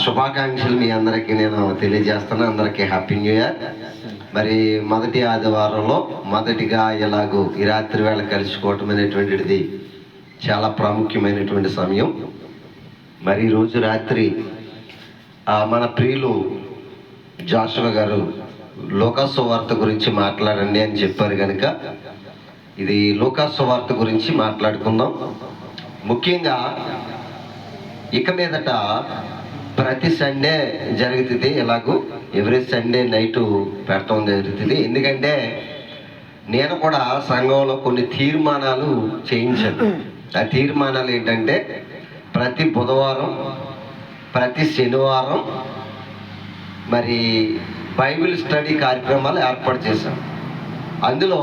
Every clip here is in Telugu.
శుభాకాంక్షలు మీ అందరికీ నేను తెలియజేస్తాను. అందరికీ హ్యాపీ న్యూ ఇయర్. మరి మొదటి ఆదివారంలో మొదటిగా ఎలాగో ఈ రాత్రి వేళ కలుసుకోవటం అనేటువంటిది చాలా ప్రాముఖ్యమైనటువంటి సమయం. మరి ఈరోజు రాత్రి మన ప్రియులు జాషువా గారు లూకాసు సువార్త గురించి మాట్లాడండి అని చెప్పారు కనుక ఇది లూకాసు సువార్త గురించి మాట్లాడుకుందాం. ముఖ్యంగా ఇక మీదట ప్రతి సండే జరుగుతుంది, ఎలాగూ ఎవ్రీ సండే నైటు పెట్టడం జరుగుతుంది. ఎందుకంటే నేను కూడా సంఘంలో కొన్ని తీర్మానాలు చేయించాను. ఆ తీర్మానాలు ఏంటంటే ప్రతి బుధవారం ప్రతి శనివారం మరి బైబిల్ స్టడీ కార్యక్రమాలు ఏర్పాటు చేశాం. అందులో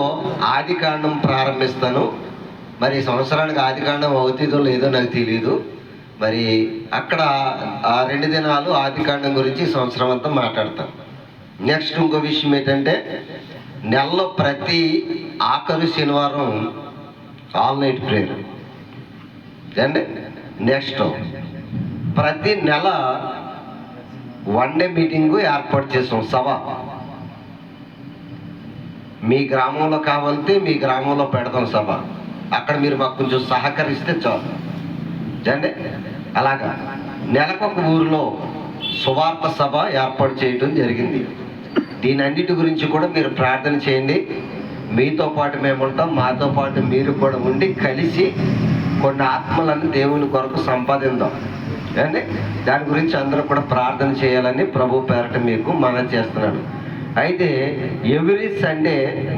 ఆదికాండం ప్రారంభిస్తాను. మరి సంవత్సరానికి ఆదికాండం అవుతుందో లేదో నాకు తెలియదు. మరి అక్కడ ఆ 2 దినాలు ఆదికాండం గురించి సంవత్సరం అంతా మాట్లాడతాను. నెక్స్ట్ ఇంకో విషయం ఏంటంటే నెలలో ప్రతి ఆఖరి శనివారం ఆల్ నైట్ ప్రేయర్ అండి. నెక్స్ట్ ప్రతి నెల 1 డే మీటింగు ఏర్పాటు చేసాం. సభ మీ గ్రామంలో కావాలంటే మీ గ్రామంలో పెడతాం సభ. అక్కడ మీరు మాకు కొంచెం సహకరిస్తే చాలు అండి. అలాగా నెలకొక ఊరిలో సువార్త సభ ఏర్పాటు చేయడం జరిగింది. దీని అన్నిటి గురించి కూడా మీరు ప్రార్థన చేయండి. మీతో పాటు మేము ఉంటాం, మాతో పాటు మీరు కూడా ఉండి కలిసి కొన్ని ఆత్మలను దేవుని కొరకు సంపాదిద్దాం అండి. దాని గురించి అందరూ కూడా ప్రార్థన చేయాలని ప్రభు పేరట మీకు మనవి చేస్తున్నాడు. అయితే ఎవ్రీ సండే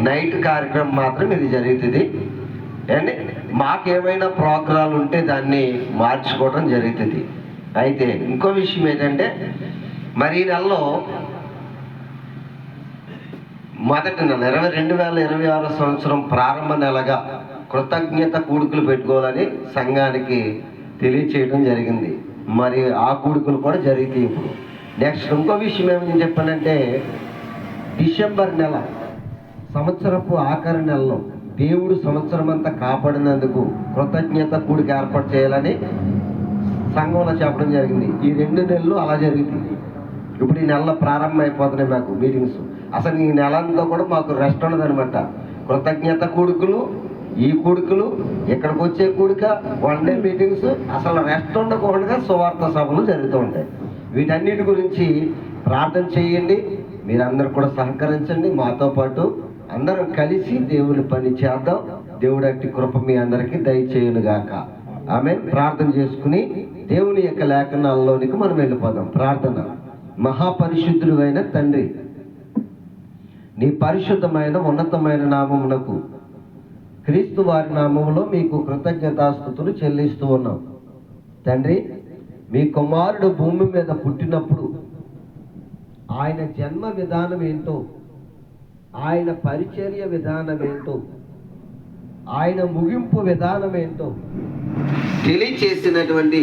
నైట్ కార్యక్రమం మాత్రం ఇది జరుగుతుంది అండి. మాకేమైనా ప్రోగ్రాలు ఉంటే దాన్ని మార్చుకోవడం జరుగుతుంది. అయితే ఇంకో విషయం ఏంటంటే మరి ఈ నెలలో మొదటి నెల 2026 సంవత్సరం ప్రారంభ నెలగా కృతజ్ఞత కూడుకులు పెట్టుకోవాలని సంఘానికి తెలియచేయడం జరిగింది. మరి ఆ కూడుకులు కూడా జరుగుతాయి ఇప్పుడు. నెక్స్ట్ ఇంకో విషయం ఏమని చెప్పానంటే డిసెంబర్ నెల సంవత్సరపు ఆఖరి నెలలో దేవుడు సంవత్సరం అంతా కాపాడినందుకు కృతజ్ఞత కూడిక ఏర్పాటు చేయాలని సంఘంలో చెప్పడం జరిగింది. ఈ 2 నెలలు అలా జరుగుతుంది. ఇప్పుడు ఈ నెలలో ప్రారంభం అయిపోతున్నాయి మాకు మీటింగ్స్. అసలు ఈ నెల అంతా కూడా మాకు రెస్ట్ ఉండదనమాట. కృతజ్ఞత కూడుకులు, ఈ కూడుకులు, ఇక్కడికి వచ్చే కూడిక, 1 డే మీటింగ్స్, అసలు రెస్ట్ ఉండకుండా సువార్త సభలు జరుగుతూ ఉంటాయి. వీటన్నిటి గురించి ప్రార్థన చేయండి. మీరందరూ కూడా సహకరించండి. మాతో పాటు అందరం కలిసి దేవుని పని చేద్దాం. దేవుడు అట్టి కృప మీ అందరికీ దయచేయునుగాక. ఆమె ప్రార్థన చేసుకుని దేవుని యొక్క లేఖనాల్లోనికి మనం వెళ్ళిపోదాం. ప్రార్థన. మహాపరిశుద్ధుడు అయిన తండ్రి, నీ పరిశుద్ధమైన ఉన్నతమైన నామమునకు క్రీస్తు వారి నామములో మీకు కృతజ్ఞతాస్తుతులు చెల్లిస్తూ ఉన్నాం. తండ్రి, మీ కుమారుడు భూమి మీద పుట్టినప్పుడు ఆయన జన్మ విధానం ఏంటో, ఆయన పరిచర్య విధానం ఏంటో, ఆయన ముగింపు విధానం ఏంటో తెలియచేసినటువంటి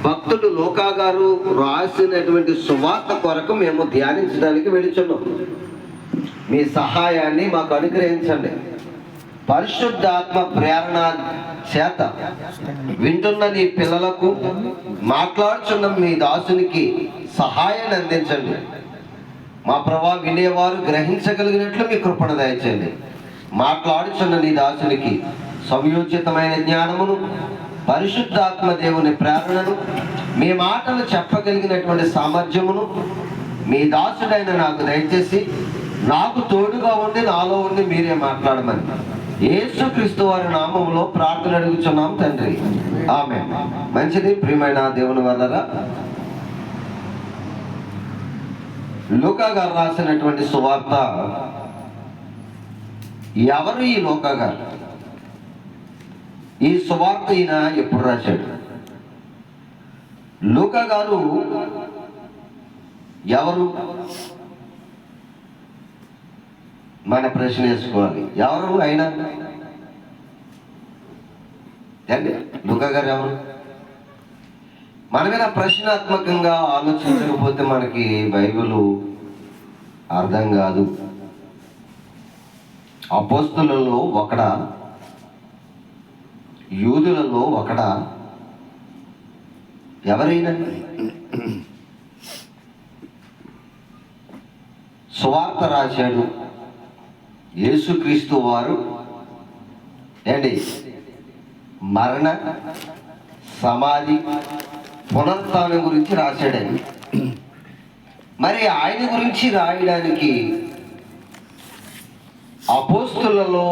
భక్తుడు లూకా గారు రాసినటువంటి సువార్త కొరకు మేము ధ్యానించడానికి వెళుచున్నాం. మీ సహాయాన్ని మాకు అనుగ్రహించండి. పరిశుద్ధాత్మ ప్రేరణ చేత వింటున్న నీ పిల్లలకు, మాట్లాడుచున్న మీ దాసునికి సహాయాన్ని అందించండి. మా ప్రభా వినేవారు గ్రహించగలిగినట్లు మీ కృపణ దయచేయండి. మాట్లాడుచున్న నీ దాసునికి సంయోచితమైన జ్ఞానమును, పరిశుద్ధాత్మ దేవుని ప్రేరణను, మీ మాటలు చెప్పగలిగినటువంటి సామర్థ్యమును మీ దాసుడైన నాకు దయచేసి నాకు తోడుగా ఉండి నాలో ఉండి మీరే మాట్లాడమని యేసుక్రీస్తు వారి నామములో ప్రార్థన అడుగుచున్నాం తండ్రి. ఆమేన్. మంచిది. ప్రియమైన దేవుని వల్లరా లూకా గారు రాసినటువంటి సువార్త. ఎవరు ఈ లూకా గారు? ఈ సువార్త ఈయన ఎప్పుడు రాశాడు? లూకా గారు ఎవరు? మన ప్రశ్న వేసుకోవాలి. ఎవరు ఆయన? లూకా గారు ఎవరు? మనమైనా ప్రశ్నాత్మకంగా ఆలోచించకపోతే మనకి బైబిల్ అర్థం కాదు. అపోస్తులలో ఒకడా? యూదులలో ఒకడా? ఎవరైనా సువార్త రాశాడు యేసుక్రీస్తు వారు ఏంటి మరణ సమాధి పునరుత్థానం గురించి రాశాడండి. మరి ఆయన గురించి రాయడానికి అపోస్తులలో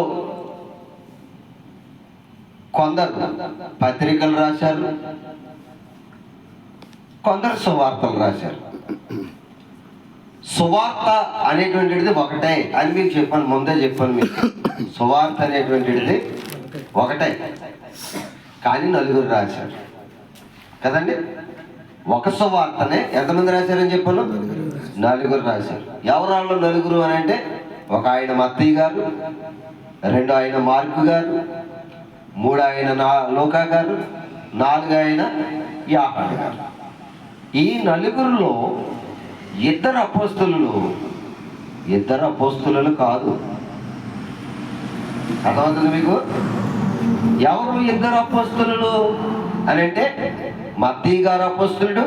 కొందరు పత్రికలు రాశారు, కొందరు సువార్తలు రాశారు. సువార్త అనేటువంటిది ఒకటే అని మీకు చెప్పాను, ముందే చెప్పాను మీకు. సువార్త అనేటువంటిది ఒకటే, కానీ నలుగురు రాశారు కదండి. ఒక సువార్తనే ఎంతమంది రాశారని చెప్పాను? నలుగురు రాశారు. ఎవరాళ్ళు నలుగురు అని అంటే, ఒక ఆయన మత్తయి గారు, రెండు ఆయన మార్కు గారు, మూడు ఆయన లూకా గారు, నాలుగు ఆయన యోహాను గారు. ఈ నలుగురిలో ఇద్దరు అపోస్తలులు కాదు. అర్థమవుతుంది మీకు? ఎవరు ఇద్దరు అపోస్తలులు అని అంటే, మత్తయి గారు అపోస్తలుడు,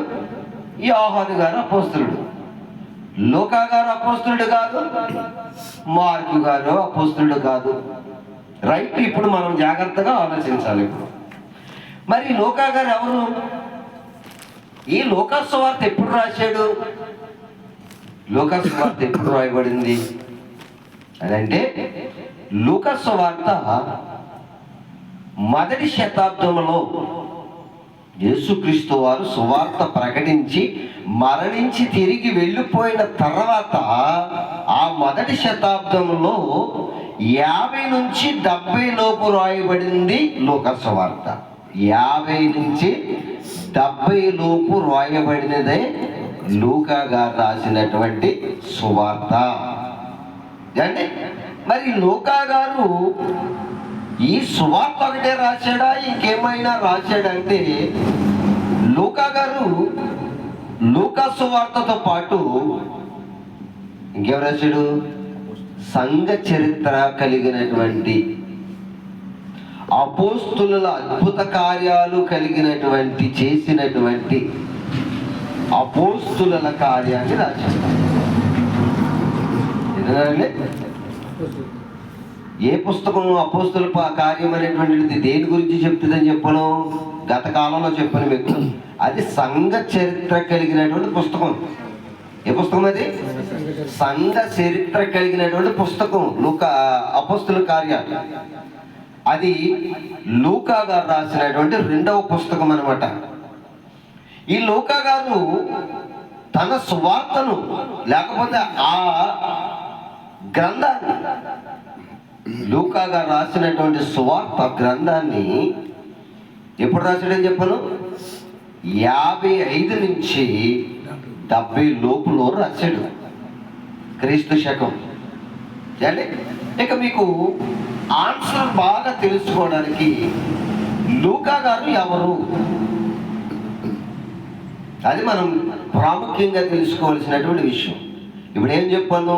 యోహాను గారు అపోస్తలుడు. లూకా గారు అపోస్తలుడు కాదు, మార్కు గారు అపోస్తలుడు కాదు. రైట్, ఇప్పుడు మనం జాగ్రత్తగా ఆలోచించాలి. మరి లూకా గారు ఎవరు? ఈ లూకా సువార్త ఎప్పుడు రాశాడు? లూకా సువార్త ఎప్పుడు రాయబడింది అని అంటే, లూకా సువార్త మొదటి శతాబ్దంలో యేసుక్రీస్తు వారు సువార్త ప్రకటించి మరణించి తిరిగి వెళ్ళిపోయిన తర్వాత ఆ మొదటి శతాబ్దంలో 50 నుంచి 70 లోపు రాయబడింది లూకా సువార్త. 50 నుంచి 70 లోపు రాయబడినదే లూకా గారు రాసినటువంటి సువార్త అంటే. మరి లూకా గారు ఈ సువార్త ఒకటే రాశాడా, ఇంకేమైనా రాశాడంటే, లూకా గారు లూకా సువార్తతో పాటు ఇంకేం రాశాడు? సంఘ చరిత్ర కలిగినటువంటి, అపోస్తుల అద్భుత కార్యాలు కలిగినటువంటి, చేసినటువంటి అపోస్తుల కార్యాన్ని రాశాడు. ఎందుకంటే ఏ పుస్తకం అపోస్తుల కార్యం అనేటువంటిది దేని గురించి చెప్తుందని చెప్పను? గత కాలంలో చెప్పను మీకు. అది సంఘ చరిత్ర కలిగినటువంటి పుస్తకం. ఏ పుస్తకం అది? సంఘ చరిత్ర కలిగినటువంటి పుస్తకం లూకా అపోస్తుల కార్యాలు. అది లూకా గారు రాసినటువంటి 2వ పుస్తకం అన్నమాట. ఈ లూకా గారు తన సువార్తను, లేకపోతే ఆ గ్రంథాన్ని, లూకా గారు రాసినటువంటి సువార్త గ్రంథాన్ని ఎప్పుడు రాశాడని చెప్పను? 55 నుంచి 70 లోపులో రాశాడు, క్రీస్తు శకం. అంటే ఇక మీకు ఆన్సర్ బాగా తెలుసుకోవడానికి లూకా గారు ఎవరు అది మనం ప్రాముఖ్యంగా తెలుసుకోవాల్సినటువంటి విషయం. ఇప్పుడు ఏం చెప్పాను?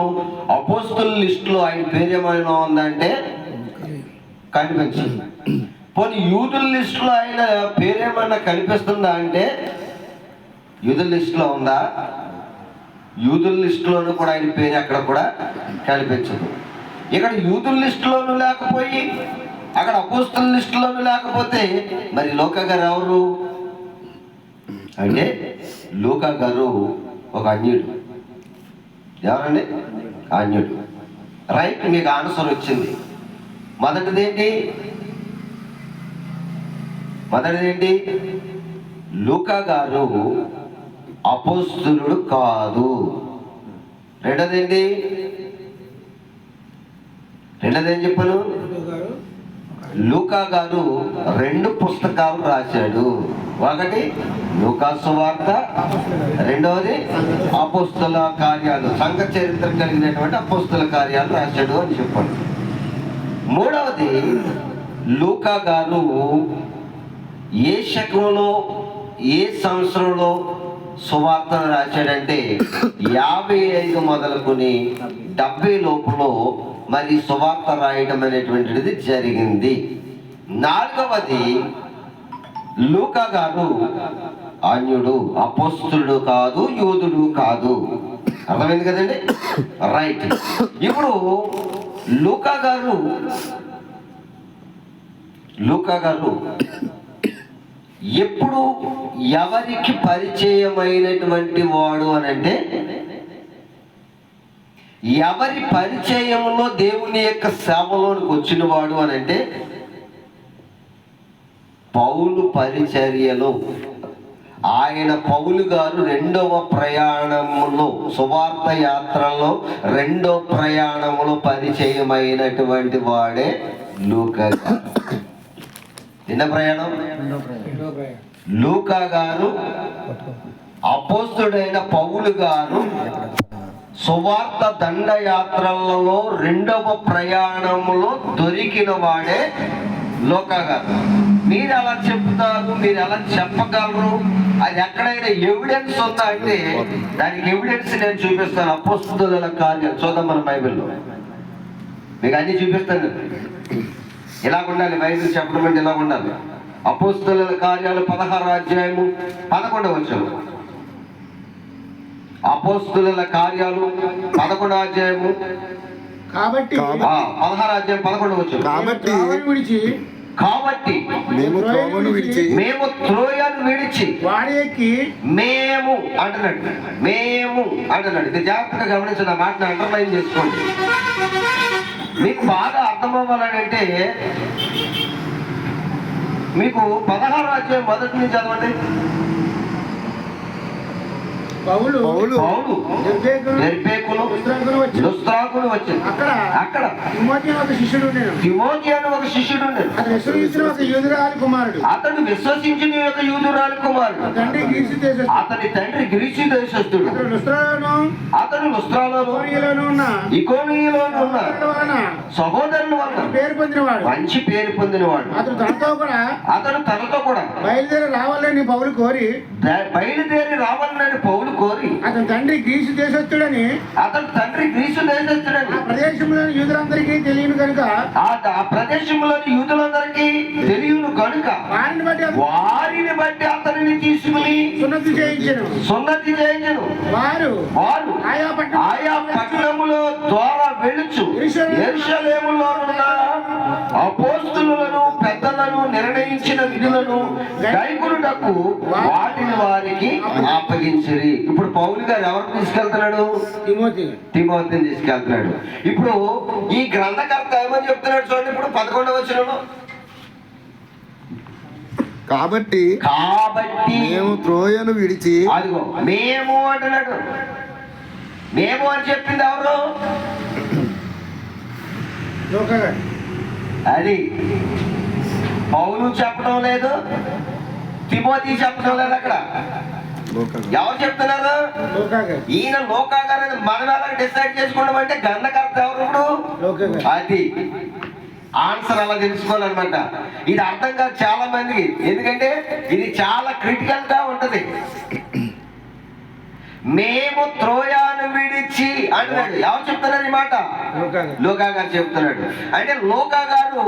అపోస్తుల లిస్టులో ఆయన పేరు ఏమైనా ఉందంటే కనిపించింది. పోనీ యూదుల లిస్టులో ఆయన పేరేమన్నా కనిపిస్తుందా అంటే, యూదుల లిస్టులో ఉందా? యూదుల లిస్టులోనూ కూడా ఆయన పేరు అక్కడ కూడా కనిపించదు. ఇక్కడ యూదుల లిస్టులోనూ లేకపోయి, అక్కడ అపోస్తుల లిస్టులోనూ లేకపోతే, మరి లూకా గారు ఎవరు అంటే, లూకా గారు ఒక అన్యుడు. ఎవరండి? అన్యుడు. రైట్, మీకు ఆన్సర్ వచ్చింది. మొదటిదేంటి? లూకా గారు అపోస్తులుడు కాదు. రెండోదేంటి? రెండోదేం చెప్పాను? లూకా గారు 2 పుస్తకాలు రాశాడు. ఒకటి లూకా సువార్త, రెండవది అపోస్తుల కార్యాలు, సంఘ చరిత్ర కలిగినటువంటి అపోస్తుల కార్యాలు రాశాడు అని చెప్పాడు. మూడవది, లూకా గారు ఏ శకంలో, ఏ సంవత్సరంలో సువార్తను రాశాడంటే 55 మొదలుకొని 70 లోపులో మరి సువార్త రాయడం అనేటువంటిది జరిగింది. నాలుగవది, లూకా గారు అన్యుడు, అపోస్తులుడు కాదు, యూదుడు కాదు. అర్థమైంది కదండి? రైట్. ఇప్పుడు లూకా గారు ఎప్పుడు ఎవరికి పరిచయమైనటువంటి వాడు అని అంటే, ఎవరి పరిచయంలో దేవుని యొక్క సేవలోనికి వచ్చిన వాడు అని అంటే, పౌలు పరిచర్యలో పౌలు గారు రెండవ ప్రయాణములో, సువార్త యాత్రలో రెండో ప్రయాణములో పరిచయమైనటువంటి వాడే లూకా గారు. చిన్న ప్రయాణం లూకా గారు, అపోస్తుడైన పౌలు గారు సువార్త దండయాత్రలలో రెండవ ప్రయాణములో దొరికిన వాడే లూకా గారు. మీరు అలా చెప్తారు, మీరు ఎలా చెప్పగలరు? అది ఎక్కడైనా ఎవిడెన్స్ ఉందా అంటే దానికి ఎవిడెన్స్ నేను చూపిస్తాను. అపోస్తుల కార్యాలు చూద్దాం మన బైబిల్లో, మీకు అన్ని చూపిస్తాను. ఇలా ఉండాలి బైబిల్ చెప్పడం అంటే, ఇలా ఉండాలి. అపోస్తుల కార్యాలు 16వ అధ్యాయము 11వ వచనం. అపోస్తుల కార్యాలు 11వ అధ్యాయము కాబట్టి 16వ అధ్యాయం 11వ వచనం. కాబట్టి మేము త్రోయను విడిచి మేము అంటున్నాడు. ఇది జాగ్రత్తగా గమనించిన మాటను అండర్లైన్ చేసుకోండి. మీకు బాగా అర్థం అవ్వాలంటే మీకు 16వ అధ్యాయం మొదటి నుంచి చదవండి. పౌలు లుస్త్రాకును వచ్చింది. అక్కడ తిమోతి ఒక శిష్యుడు ఉండేది. అతడు విశ్వసించిన ఒక యూదురాలి కుమారుడు. అతని తండ్రి గ్రీసు దేశస్థుడు. అతడు లుస్త్రాలోను ఇకోనియలోను ఉన్న సహోదరుల వలన మంచి పేరు పొందినవాడు. అతడు తనతో కూడా బయలుదేరి రావాలని పౌలు కోరి కోరి అతని తండ్రి గ్రీసు దేశస్థుడని ప్రదేశంలోని యూదులందరికీ తెలియను కనుక వారిని బట్టి అతనిని తీసుకుని సున్నతి చేయించెను. వారు ఆయా పట్టణములో ద్వారా వెలుచు యెరూషలేములో ఉన్న అపోస్తలులను పెద్దలను నిర్ణయించిన విధులను గైకొనుటకు వాటిని వారికి అప్పగించిరి. ఇప్పుడు పౌలు గారు ఎవరిని తీసుకెళ్తున్నాడు? తిమోతిని తీసుకెళ్తున్నాడు. ఇప్పుడు ఈ గ్రంథకర్త ఏమని చెప్తున్నాడు చూడండి. ఇప్పుడు 11వ వచనంలో కాబట్టి మేము త్రోయను విడిచి, అదిగో మేము అంటున్నాడు. మేము అని చెప్పింది ఎవరు? అది పౌలు చెప్పడం లేదు, తిమోతి చెప్పడం లేదు. అక్కడ ఎవరు చెప్తున్నారు? ఈయన లూకా గారు. మనం ఎలా డిసైడ్ చేసుకోవడం అంటే గ్రంథకర్త ఎవరు? ఇప్పుడు అది ఆన్సర్ అలా తెలుసుకోవాలన్నమాట. ఇది అర్థం కాదు చాలా మందికి, ఎందుకంటే ఇది చాలా క్రిటికల్ గా ఉంటది. మేము త్రోయాను విడిచి అంటున్నాడు. ఎవరు చెప్తున్నారు ఈ మాట? లూకా గారు చెప్తున్నాడు. అంటే లూకా గారు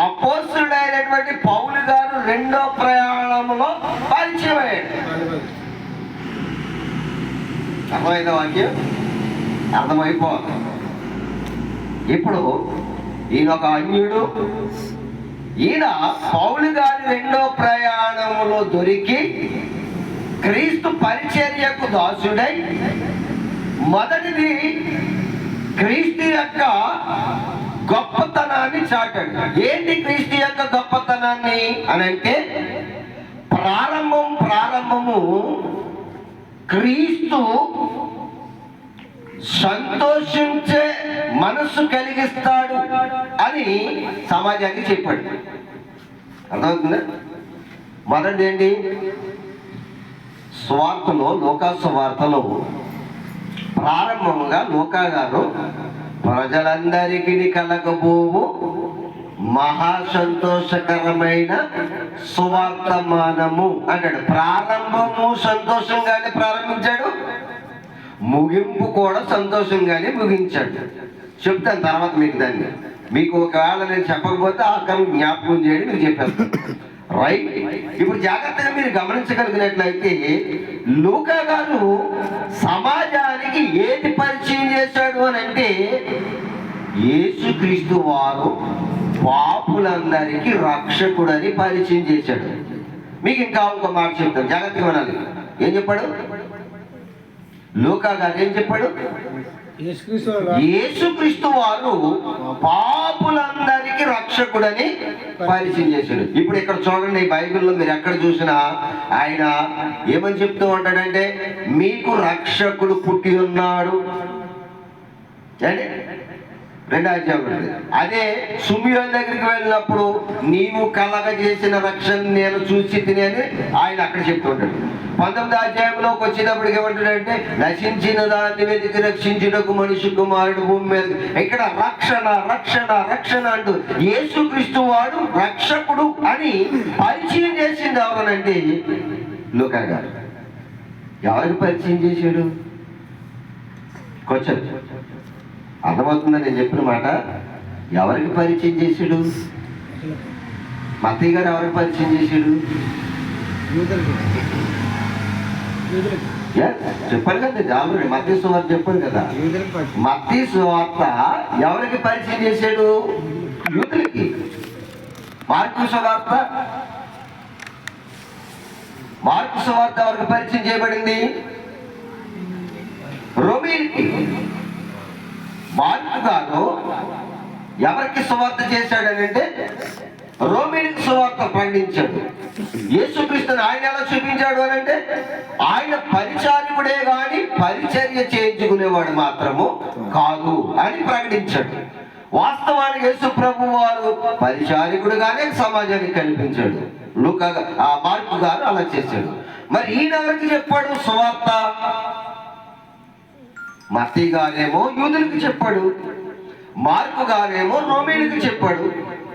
అపోస్తుడైనటువంటి పౌలు గారు రెండో ప్రయాణంలో పరిచయం అయ్యాడు. అర్థమైందా వాక్యం? అర్థమైపోవాలి. ఇప్పుడు ఈయన ఒక అన్యుడు. ఈయన పౌలు గారి రెండో ప్రయాణంలో దొరికి క్రీస్తు పరిచర్యకు దాసుడై, మొదటిది క్రీస్తు యొక్క గొప్పతనాన్ని చాటాడు. ఏంటి క్రీస్తు యొక్క గొప్పతనాన్ని అని అంటే, ప్రారంభము క్రీస్తు సంతోషించే మనస్సు కలిగిస్తాడు అని సమాజానికి చెప్పాడు. అర్థమవుతుందా? మొదటిది ఏంటి? స్వార్థలో, లూకా సువార్తలో ప్రారంభంగా లూకా గారు ప్రజలందరికీ కలగబోవు మహా సంతోషకరమైన సువార్తమానము అంటాడు. ప్రారంభము సంతోషంగానే ప్రారంభించాడు, ముగింపు కూడా సంతోషంగానే ముగించాడు. చెప్తాను తర్వాత మీకు దాన్ని. మీకు ఒకవేళ నేను చెప్పకపోతే ఆ జ్ఞాపకం చేయడం మీకు చెప్పాను. రైట్. ఇప్పుడు జాగ్రత్తగా మీరు గమనించగలిగినట్లయితే లూకా గారు సమాజానికి ఏది పరిచయం చేశాడు అని అంటే యేసుక్రీస్తు వారు పాపులందరికీ రక్షకుడని పరిచయం చేశాడు. మీకు ఇంకా ఒక మాట చెప్తాను, జాగ్రత్తగా వినాలి. ఏం చెప్పాడు లూకా గారు? ఏం చెప్పాడు? యేసుక్రీస్తు వారు పాపులందరికీ రక్షకుడని పరిచయం చేశాడు. ఇప్పుడు ఇక్కడ చూడండి, బైబిల్లో మీరు ఎక్కడ చూసినా ఆయన ఏమని చెప్తూ ఉంటాడంటే మీకు రక్షకుడు పుట్టి ఉన్నాడు. రెండో అధ్యాయం. అదే సుమియోన్ దగ్గరికి వెళ్ళినప్పుడు నీవు కలగజేసిన రక్షణ నేను చూసి తిని అని ఆయన అక్కడ చెప్తూ ఉంటాడు. 19వ అధ్యాయంలోకి వచ్చేటప్పటికి ఏమంటాడంటే నశించిన దాన్ని వెతికి రక్షించుటకు మనిషి కుమారుడు భూమి మీద. ఇక్కడ రక్షణ రక్షణ రక్షణ అంటూ యేసుక్రీస్తు వాడు రక్షకుడు అని పరిచయం చేసింది ఎవరనంటే లూకా గారు. ఎవరికి పరిచయం చేశాడు? కొంచెం అర్థమవుతుందని నేను చెప్పిన మాట. ఎవరికి పరిచయం చేశాడు? మత్తయి గారు ఎవరికి పరిచయం చేశాడు? చెప్పాను కదా, ఆల్రెడీ మత్తయి సువార్త చెప్పాను కదా. మత్తయి సువార్త ఎవరికి పరిచయం చేశాడు? యూదులకి. మార్కు సువార్త ఎవరికి పరిచయం చేయబడింది? రోమీయులకి. మార్కు గారు ఎవరికి సువార్త చేశాడని అంటే రోమీయులకు సువార్త ప్రకటించాడు. యేసుక్రీస్తుని ఆయన ఎలా చూపించాడు అని అంటే ఆయన పరిచారకుడే గాని పరిచర్య చేయించుకునేవాడు మాత్రము కాదు అని ప్రకటించాడు. వాస్తవానికి యేసు ప్రభు వారు పరిచారకుడుగానే సమాజానికి కనిపించాడు. మార్కు గారు అలా చేశాడు. మరి ఈయన ఎవరికి చెప్పాడు సువార్త? మత్తయి గారేమో యూదులకు చెప్పాడు, మార్కు గారేమో రోమీయులకు చెప్పాడు.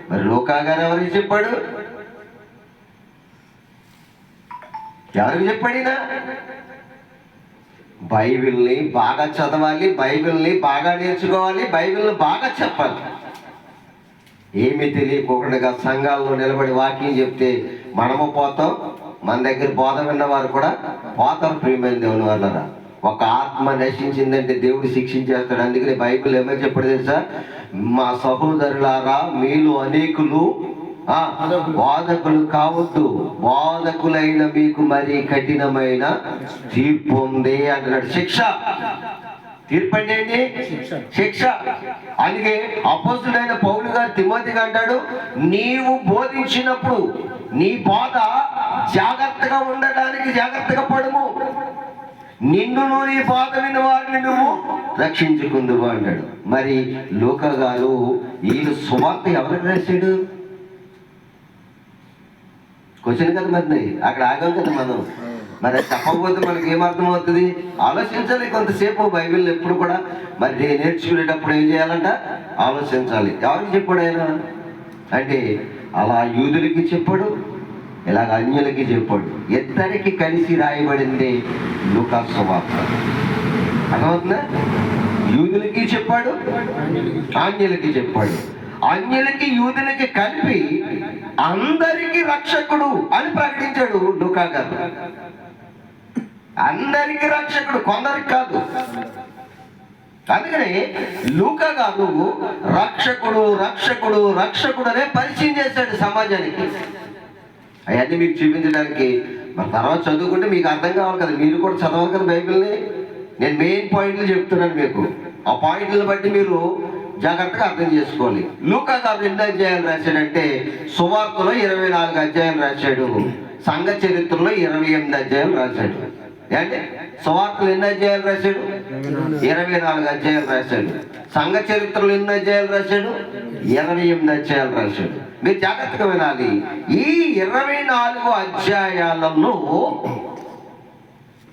మరి లూకా గారు ఎవరికి చెప్పాడు? ఎవరికి చెప్పాడినా? బైబిల్ని బాగా చదవాలి, బైబిల్ని బాగా నేర్చుకోవాలి, బైబిల్ని బాగా చెప్పాలి. ఏమీ తెలియకుండా సంఘాల్లో నిలబడి వాక్యం చెప్తే మనము పోతాం, మన దగ్గర బోధ విన్న వారు కూడా పోతాం. ప్రియమైన దేవుని వల్లరా, ఒక ఆత్మ నశించిందంటే దేవుడు శిక్షించేస్తాడు. అందుకని బైబిల్ ఏమని చెప్పాడు తెలుసా? మా సహోదరులారా మీలో అనేకులు బాధకులు కావద్దు, బాధకులైన మీకు మరి కఠినమైన తీర్పు ఉంది అంటున్నాడు. తీర్పు అంటే ఏంటి? శిక్ష. అందుకే అపోస్తుడైన పౌలు గారు తిమోతికి అంటాడు, నీవు బోధించినప్పుడు నీ బోధ జాగ్రత్తగా ఉండడానికి జాగ్రత్తగా పడుము, నిన్నును నీ బాధ విని వారిని నువ్వు రక్షించుకుందువు అన్నాడు. మరి లూకా గారు ఈయన సువార్త ఎవరికి రాశాడు? క్వశ్చన్ కదా. మరి అక్కడ ఆగాం కదా మనం. మరి చెప్పకపోతే మనకి ఏమర్థమవుతుంది? ఆలోచించాలి కొంతసేపు. బైబిల్ ఎప్పుడు కూడా మరి నేర్చుకునేటప్పుడు ఏం చేయాలంట? ఆలోచించాలి. ఎవరికి చెప్పాడు ఆయన అంటే అలా యూదులకి చెప్పాడు, ఇలాగ అన్యులకి చెప్పాడు. ఇద్దరికి కలిసి రాయబడింది లూకా సువార్త. అర్థమవుతుందా? యూదులకి చెప్పాడు, అన్యులకి చెప్పాడు. అన్యులకి యూదులకి కలిపి అందరికీ రక్షకుడు అని ప్రకటించాడు లూకా గారు. అందరికీ రక్షకుడు, కొందరికి కాదు. అందుకని లూకా గారు రక్షకుడు రక్షకుడు రక్షకుడు అనే పరిచయం చేశాడు సమాజానికి. అవన్నీ మీకు చూపించడానికి మరి తర్వాత చదువుకుంటే మీకు అర్థం కావాలి కదా, మీరు కూడా చదవాలి కదా బైబిల్ని. నేను మెయిన్ పాయింట్లు చెప్తున్నాను మీకు, ఆ పాయింట్లను బట్టి మీరు జాగ్రత్తగా అర్థం చేసుకోవాలి. లూకా గారు ఎన్ని అధ్యాయాలు రాశాడంటే సువార్తలో 24 అధ్యాయాలు రాశాడు, సంఘ చరిత్రలో 28 అధ్యాయాలు రాశాడు. అంటే సువార్తలు ఎన్ని అధ్యాయాలు రాశాడు? 24 అధ్యాయాలు రాశాడు. సంఘ చరిత్రలో ఎన్ని అధ్యాయాలు రాశాడు? 28 అధ్యాయాలు రాశాడు. మీరు జాగ్రత్తగా వినాలి. ఈ 24 అధ్యాయాలలో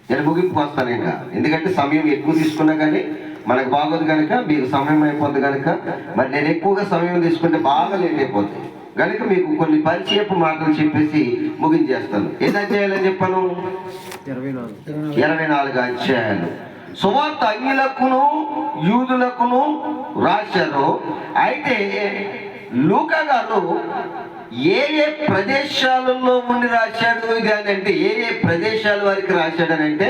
నేను ముగింపుకు వస్తాను ఇంకా, ఎందుకంటే సమయం ఎక్కువ తీసుకున్నా కానీ మనకు బాగోదు కనుక, మీకు సమయం అయిపోద్ది కనుక. మరి నేను ఎక్కువగా సమయం తీసుకుంటే బాగా లేట్ అయిపోతుంది కనుక మీకు కొన్ని పరిచయపు మాటలు చెప్పేసి ముగించేస్తాను. ఎన్ని అధ్యాయాలని చెప్పాను? 24 అధ్యాయాలు. సువార్త అన్యులకును యూదులకును రాశారు. అయితే లూకా గారు ఏ ఏ ప్రదేశాలలో ఉండి రాశాడు ఇది అని అంటే, ఏ ఏ ప్రదేశాల వారికి రాశాడని అంటే,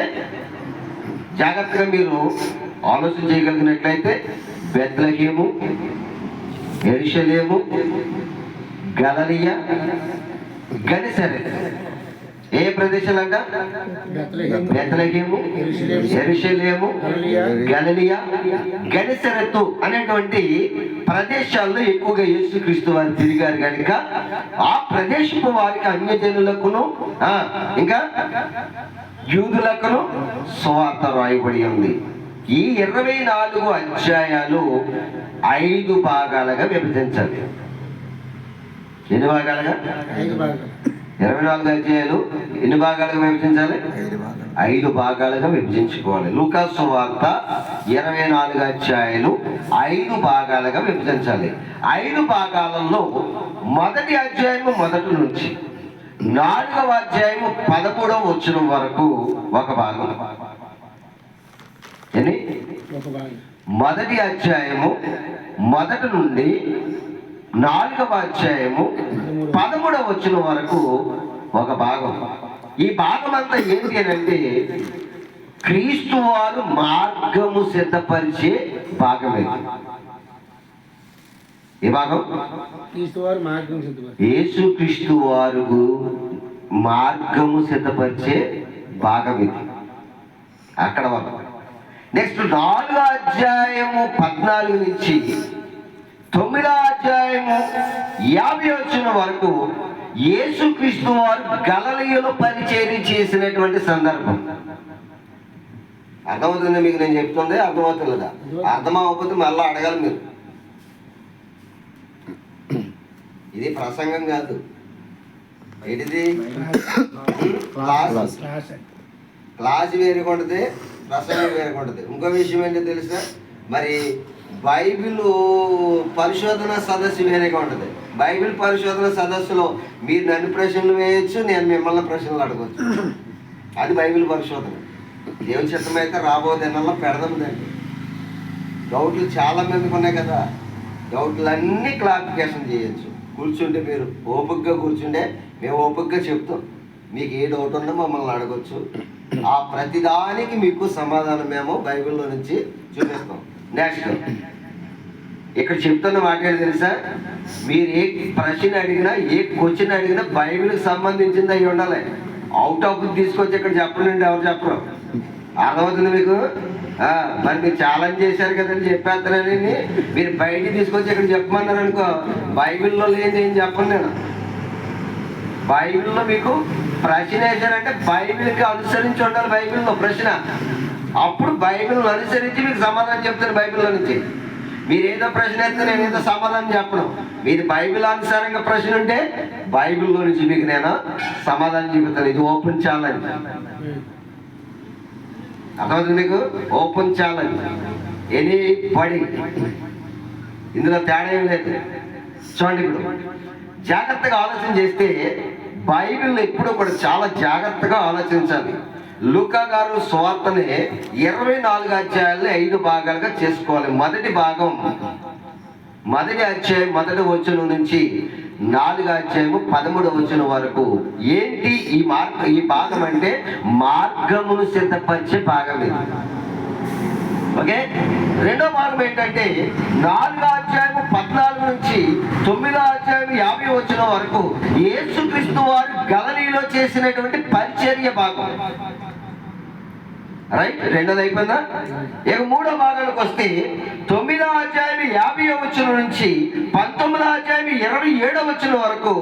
జాగ్రత్తగా మీరు ఆలోచన చేయగలిగినట్లయితే బెత్లెహేము, యెరూషలేము, గలిలయ, గెనెసరెత్. ఏ ప్రదేశాలంట? బెత్లెహేము, యెరూషలేము, గలిలయ, గెనెసరెతు అనేటువంటి ప్రదేశాల్లో ఎక్కువగా యేసుక్రీస్తు వారు తిరిగారు కనుక ఆ ప్రదేశపు వారికి అన్యజనులకును ఇంకా యూదులకును సువార్త రాయబడి ఉంది. ఈ 24 అధ్యాయాలు 5 భాగాలుగా విభజించాలి. ఎన్ని భాగాలుగా? 24 అధ్యాయాలు ఎన్ని భాగాలుగా విభజించాలి? 5 భాగాలుగా విభజించుకోవాలి. లూకా సువార్త 24 అధ్యాయాలు 5 భాగాలుగా విభజించాలి. 5 భాగాలలో మొదటి అధ్యాయము మొదటి నుంచి 4వ అధ్యాయము 13వ వచనం వరకు ఒక భాగం. మొదటి అధ్యాయము మొదటి నుండి 4వ అధ్యాయము 13వ వచనం వరకు ఒక భాగం. ఈ భాగం అంతా ఏంటి అని అంటే, క్రీస్తు వారు మార్గము సిద్ధపరిచే భాగమే. ఈ భాగం యేసుక్రీస్తు వారు మార్గము సిద్ధపరిచే భాగం ఇది. అక్కడ వరకు. నెక్స్ట్ 4వ అధ్యాయము 14 నుంచి 9వ అధ్యాయము 50 వచనం వరకు యేసుక్రీస్తు వారు గలిలయలో పరిచర్య చేసినటువంటి సందర్భం. అర్థమవుతుంది మీకు నేను చెప్తుంది? అర్థమవుతుందా? అర్థమవకపోతే మళ్ళీ అడగాలి మీరు. ఇది ప్రసంగం కాదు, ఏంటిది? క్లాస్ వేరుకుంటుంది, ప్రసంగం వేరుకుంటుంది. ఇంకో విషయం ఏంటో తెలుసా? మరి బైబిల్ పరిశోధన సదస్సు వేరేగా ఉంటుంది. బైబిల్ పరిశోధన సదస్సులో మీరు నన్ను ప్రశ్నలు వేయచ్చు, నేను మిమ్మల్ని ప్రశ్నలు అడగవచ్చు. అది బైబిల్ పరిశోధన. దేవుని చిత్తమైతే రాబోయే దినాల్లో పెడదాందండి. డౌట్లు చాలా మందికి ఉన్నాయి కదా, డౌట్లన్నీ క్లారిఫికేషన్ చేయొచ్చు. కూర్చుంటే మీరు ఓపికగా కూర్చుంటే మేము ఓపికగా చెప్తాం. మీకు ఏ డౌట్ ఉన్నా మమ్మల్ని అడగచ్చు. ఆ ప్రతిదానికి మీకు సమాధానం మేము బైబిల్లో నుంచి చూపిస్తాం. నెక్స్ట్ ఇక్కడ చెప్తున్న మాట ఏంటి తెలుసా? మీరు ఏ ప్రశ్న అడిగినా, ఏ క్వశ్చన్ అడిగినా బైబిల్కి సంబంధించింది అయి ఉండాలి. అవుట్ ఆఫ్ తీసుకొచ్చి ఇక్కడ చెప్పండి, ఎవరు చెప్పరు. అర్థమవుతుంది మీకు? మరి మీరు ఛాలెంజ్ చేశారు కదండి చెప్పేస్తానని, మీరు బయటికి తీసుకొచ్చి ఇక్కడ చెప్పమన్నారు అనుకో, బైబిల్లో లేని ఏం చెప్పను నేను. బైబిల్లో మీకు ప్రశ్న వేశారంటే బైబిల్కి అనుసరించి ఉండాలి. బైబిల్లో ప్రశ్న, అప్పుడు బైబిల్ని అనుసరించి మీకు సమాధానం చెప్తాను. బైబిల్లో నుంచి మీరు ఏదో ప్రశ్న వేస్తే నేను ఏదో సమాధానం చెప్పను. మీది బైబిల్ అనుసారంగా ప్రశ్న ఉంటే బైబిల్లో నుంచి మీకు నేను సమాధానం చెబుతాను. ఇది ఓపెన్ ఛాలెంజ్. అర్థమవుతుంది మీకు? Open challenge. ఎనీ బడి, ఇందులో తేడా ఏం లేదు. చూడండి, ఇప్పుడు జాగ్రత్తగా ఆలోచన చేస్తే బైబిల్ ఎప్పుడూ కూడా చాలా జాగ్రత్తగా ఆలోచించాలి. లూకా గారు సువార్తని 24 అధ్యాయాల్లో 5 భాగాలుగా చేసుకోవాలి. మొదటి భాగం మొదటి అధ్యాయం 1వ వచనం నుంచి 4వ అధ్యాయము 13వ వచనం వరకు ఏంటి ఈ భాగం అంటే మార్గమును సిద్ధపరిచే భాగం ఇది. ఓకే. రెండో భాగం ఏంటంటే 4వ అధ్యాయము 14 నుంచి 9వ అధ్యాయం 50 వచనం వరకు యేసుక్రీస్తు వారు గలిలయలో చేసినటువంటి పరిచర్య భాగం. రైట్, రెండోది అయిపోయిందా? ఇక మూడో భాగానికి వస్తే 9వ అధ్యాయం 50వ వచనం నుంచి 19వ అధ్యాయం 27వ వచనం వరకు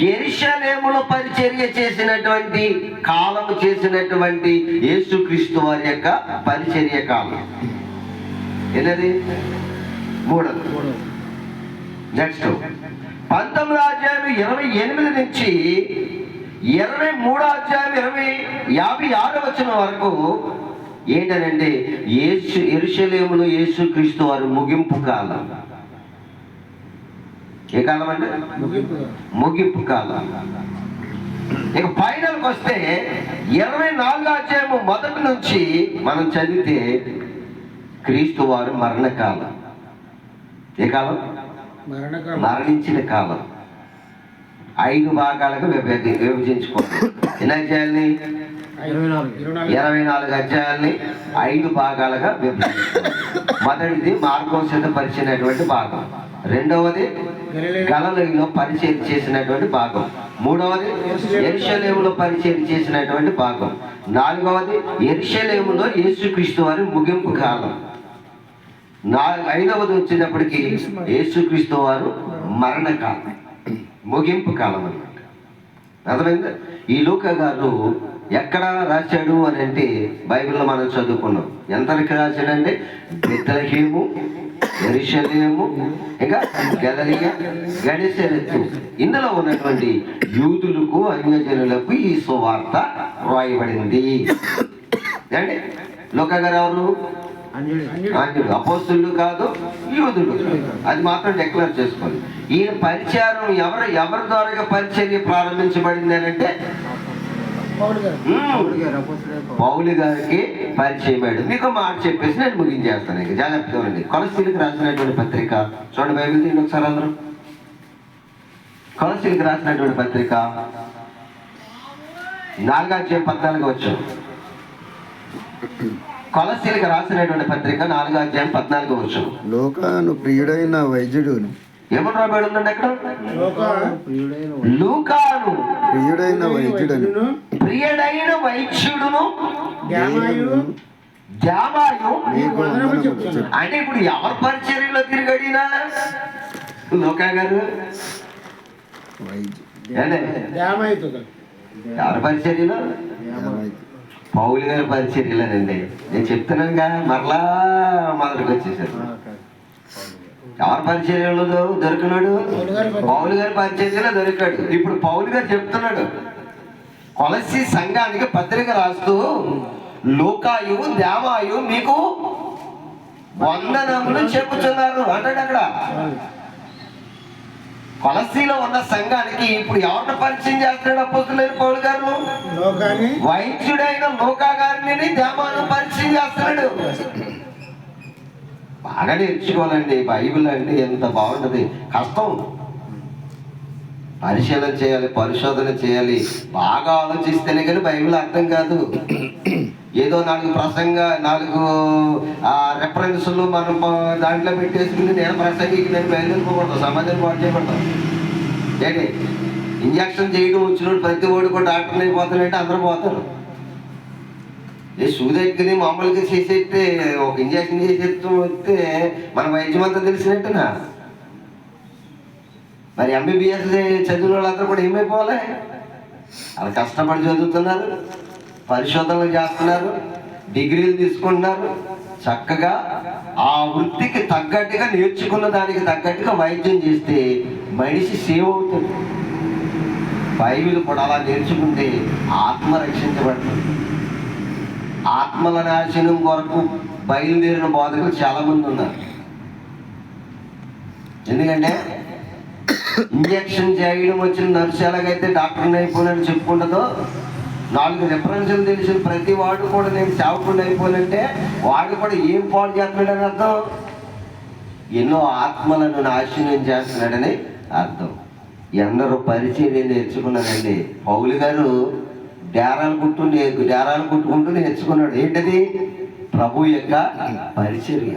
యెరూషలేములో పరిచర్య చేసినటువంటి కాలము చేసినటువంటి యేసుక్రీస్తు వారి యొక్క పరిచర్య కాలం. ఏది? మూడోది. నెక్స్ట్ 19వ అధ్యాయం 28 నుంచి 23వ అధ్యాయం 56వ వచనం వరకు ఏంటనంటే యెరూషలేములో యేసుక్రీస్తు వారు ముగింపు కాలం. ఏ కాలం అంటే? ముగింపు కాలం. ఇక ఫైనల్కి వస్తే 24వ అధ్యాయము మొదటి నుంచి మనం చదివితే క్రీస్తు వారు మరణకాలం. ఏ కాలం? మరణించిన కాలం. 5 భాగాలుగా విభజించుకోవాలి. ఎన్ని అధ్యాయాల్ని? 24 అధ్యాయాల్ని 5 భాగాలుగా విభజించుకోవాలి. మొదటిది మార్గం సిద్ధపరిచినటువంటి భాగం, రెండవది గలిలయలో పరిచయం చేసినటువంటి భాగం, మూడవది యెరూషలేములో పరిచయం చేసినటువంటి భాగం, నాలుగవది యెరూషలేములో యేసుక్రీస్తు వారి ముగింపు కాలం, ఐదవది వచ్చేటప్పటికి యేసుక్రీస్తు వారు మరణకాలం, ముగింపు కాలం అన్నమాట. అర్థమైందా? ఈ లూకా గారు ఎక్కడ రాశాడు అని అంటే బైబిల్లో మనం చదువుకున్నాం. ఎంతవరకు రాశాడంటే బెత్లెహేము, యెరూషలేము, ఇంకా గలిలయ, గెనెసరెతు, ఇందులో ఉన్నటువంటి యూదులకు అన్యజనులకు ఈ సువార్త రాయబడింది. అంటే లూకా గారు ఎవరు? అన్యుడు, అపోస్తులు కాదు, యూదుడు. అది మాత్రం డిక్లేర్ చేసుకోండి. ఈయన పరిచయం ఎవరి ద్వారా పరిచర్య ప్రారంభించబడింది అని అంటే పౌలు గారికి పరిచయం అయ్యాడు. మీకు మాట చెప్పేసి నేను ముగించేస్తాను. ఇక జాగ్రత్తగా ఉండండి. కొలస్సీలకు రాసినటువంటి పత్రిక చూడండి, బైబిల్ తీయండి ఒకసారి అందరూ. కొలస్సీలకు రాసినటువంటి పత్రిక 4:14 వచ్చాం. కొలస్సీలకు రాసినటువంటి పత్రిక 4:14 వచ్చాం. లోకాను ప్రియుడైన వైద్యుడు ఏమని రాబడి ఉందండి అక్కడ? లూకాను ప్రియుడైన వైద్యుడను, ప్రియుడైన వైద్యుడును జామాయు నీకు వందనములు చెప్పు. అంటే ఇప్పుడు ఎవరి పరిచర్యలో తిరిగడినా లూకా గారు ఎవరి పరిచర్యలో? పౌలు గారి పరిచర్యలోనండి. నేను చెప్తున్నానుగా, మరలా మొదటికి వచ్చేసారు. ఎవరి పరిచర్యలో దొరికినాడు? పౌలు గారి పరిచర్యలో దొరికాడు. ఇప్పుడు పౌలు గారు చెప్తున్నాడు, కొలస్సీ సంఘానికి పత్రిక రాస్తూ లూకాయు దేవాయు మీకు వందనములు చెప్పుతున్నారు అంటాడు. అక్కడ కొలస్సీలో ఉన్న సంఘానికి ఇప్పుడు ఎవరిని పరిచయం చేస్తున్నాడు అపోస్తలుడైన పౌలు గారు? వైద్యుడైన లూకా గారిని దేవాను పరిచయం చేస్తున్నాడు. బాగా నేర్చుకోవాలండి. బైబిల్ అంటే ఎంత బాగుంటుంది. కష్టం, పరిశీలన చేయాలి, పరిశోధన చేయాలి, బాగా ఆలోచిస్తేనే కానీ బైబిల్ అర్థం కాదు. ఏదో 4 రెఫరెన్సులు మనం దాంట్లో పెట్టేసుకుని నేను ప్రసంగికి నేను బయలుదేరిపోకూడదు, సమాజం పాటు చేయబడతాం. ఏంటి ఇంజక్షన్ చేయడం వచ్చినప్పుడు ప్రతి ఓడి కూడా డాక్టర్ని అయిపోతానంటే అందరూ పోతారు. ఏ సూదెక్కుని మామూలుగా చేసేస్తే ఒక ఇంజక్షన్ చేసేస్తూ వస్తే మన వైద్యం అంతా తెలిసినట్టునా? మరి ఎంబీబీఎస్ చదివిన వాళ్ళందరూ కూడా ఏమైపోవాలి? వాళ్ళు కష్టపడి చదువుతున్నారు, పరిశోధనలు చేస్తున్నారు, డిగ్రీలు తీసుకుంటున్నారు. చక్కగా ఆ వృత్తికి తగ్గట్టుగా నేర్చుకున్న దానికి తగ్గట్టుగా వైద్యం చేస్తే మనిషి సేవ్ అవుతుంది. బైబిల్ కూడా అలా నేర్చుకుంటే ఆత్మ రక్షించబడుతుంది. ఆత్మల నాశనం కొరకు బయలుదేరిన బోధకులు చాలా మంది ఉన్నారు. ఎందుకంటే ఇంజక్షన్ చేయడం వచ్చిన నర్సు ఎలాగైతే డాక్టర్ని అయిపోయినని చెప్పుకుంటుందో, 4 రెఫరెన్సులు తెలిసిన ప్రతి వాడు కూడా నేను సేవకుడిని అయిపోయినంటే వాడు కూడా ఏం పాడు చేస్తున్నాడని అర్థం, ఎన్నో ఆత్మలను నాశనం చేస్తున్నాడని అర్థం. ఎందరో పరిచర్య నేర్చుకున్నారండి. పౌలు గారు డేరాలు కుట్టుకుంటూ నేర్చుకున్నాడు. ఏంటది? ప్రభు యొక్క పరిచర్య.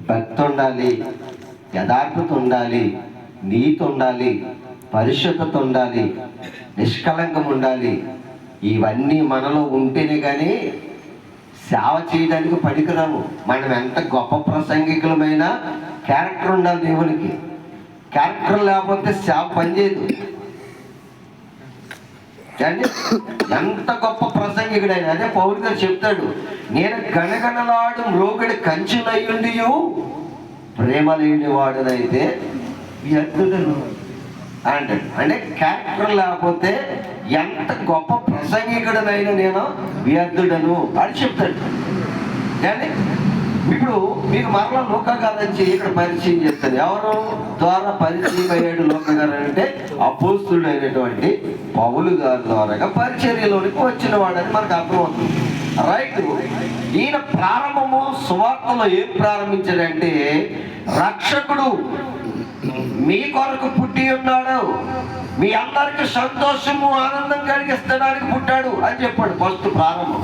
భక్తి ఉండాలి, యథార్థత ఉండాలి, నీతి ఉండాలి, పరిశుద్ధత ఉండాలి, నిష్కలంకం ఉండాలి. ఇవన్నీ మనలో ఉంటేనే కానీ సేవ చేయడానికి పనికిరాము. మనం ఎంత గొప్ప ప్రసంగికులమైనా క్యారెక్టర్ ఉండాలి దేవునికి. క్యారెక్టర్ లేకపోతే సేవ పనిచేయదు. ఎంత గొప్ప ప్రసంగికుడైనా, అదే పౌలు గారు చెప్తాడు, నేను గణగణలాడు మ్రోగుడి కంచునయ్యుండి ప్రేమ లేని వాడునైతే వ్యర్థుడను అంటాడు. అంటే క్యారెక్టర్ లేకపోతే ఎంత గొప్ప ప్రసంగికుడనైనా నేను వ్యర్థుడను అని చెప్తాడు. కానీ ఇప్పుడు మీకు మరలా లూకా గారు వచ్చి ఇక్కడ పరిచయం చేస్తాడు. ఎవరు ద్వారా పరిచయం అయ్యాడు లూకా గారు అంటే అపోస్తలుడు అయినటువంటి పౌలు గారి ద్వారా పరిచర్యలోనికి వచ్చిన వాడని మనకు అర్థమవుతుంది. రైట్. ఈయన ప్రారంభము సువార్తలో ఏం ప్రారంభించాడంటే రక్షకుడు మీ కొరకు పుట్టి ఉన్నాడు, మీ అందరికి సంతోషము ఆనందం కలిగిస్తడానికి పుట్టాడు అని చెప్పాడు ఫస్ట్ ప్రారంభం.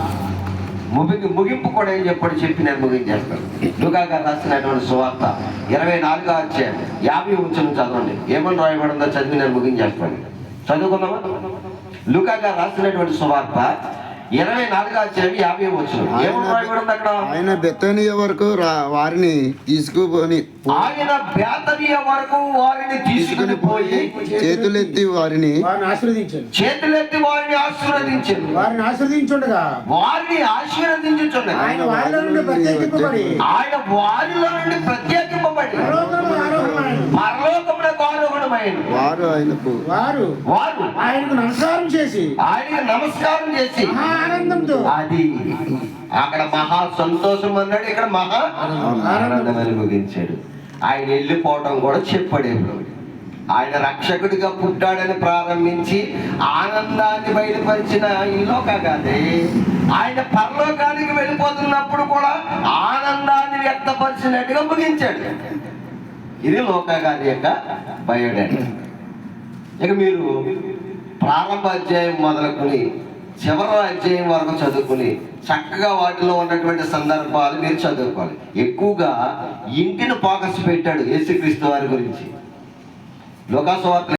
ముగింపు కూడా ఏం చెప్పాడు చెప్పి నేను ముగించేస్తాను. లూకా గారు రాసినటువంటి సువార్త 24వ అధ్యాయం 50 వచనం చదవండి. ఏమని రాయబడిందో చదివి నేను ముగించేస్తాను. చదువుకుందామా? లూకా గారు రాసినటువంటి సువార్త 24వ అధ్యాయం 50 వచనం. ఏమని రాయబడింది అక్కడ? ఆయన బెతనియ వరకు వారిని తీసుకుని ఆయన బేతనియ వరకు వారిని తీసుకుని పోయి చేతులెత్తి వారిని ఆశీర్వదించాను. చేతులెత్తి వారిని ఆశీర్వదించారు. వారిని ఆశీర్వదించుండగా వారిని ఆశీర్వదించుచుండగా ఆయన వారిలో నుండి ప్రత్యేకింపబడి ఆయన వారిలో నుండి ప్రత్యేకింపబడి పరలోకమునకు ఆరోహణమైన పరలోకమునకు ఆరోహణమైన వారు ఆయనకు వారు ఆయనకు నమస్కారం చేసి ఆయనకు నమస్కారం చేసి మహా ఆనందంతో అది అక్కడ మహా సంతోషం అన్నాడు, ఇక్కడ మహా ఆనందం అని ముగించాడు. ఆయన వెళ్ళిపోవటం కూడా చెప్పాడు. ఆయన రక్షకుడిగా పుట్టాడని ప్రారంభించి ఆనందాన్ని బయలుపరిచిన ఈ లోకగానే ఆయన పరలోకానికి వెళ్ళిపోతున్నప్పుడు కూడా ఆనందాన్ని వ్యక్తపరిచినట్టుగా ముగించాడు. ఇది లోకగారి యొక్క బయోడేటా. ఇక మీరు ప్రారంభ అధ్యాయం మొదలుకొని చివరి అధ్యాయం వరకు చదువుకుని చక్కగా వాటిలో ఉన్నటువంటి సందర్భాలు మీరు చదువుకోవాలి. ఎక్కువగా ఇంటిని ఫోకస్ పెట్టాడు యేసుక్రీస్తు వారి గురించి. లోకా సువార్త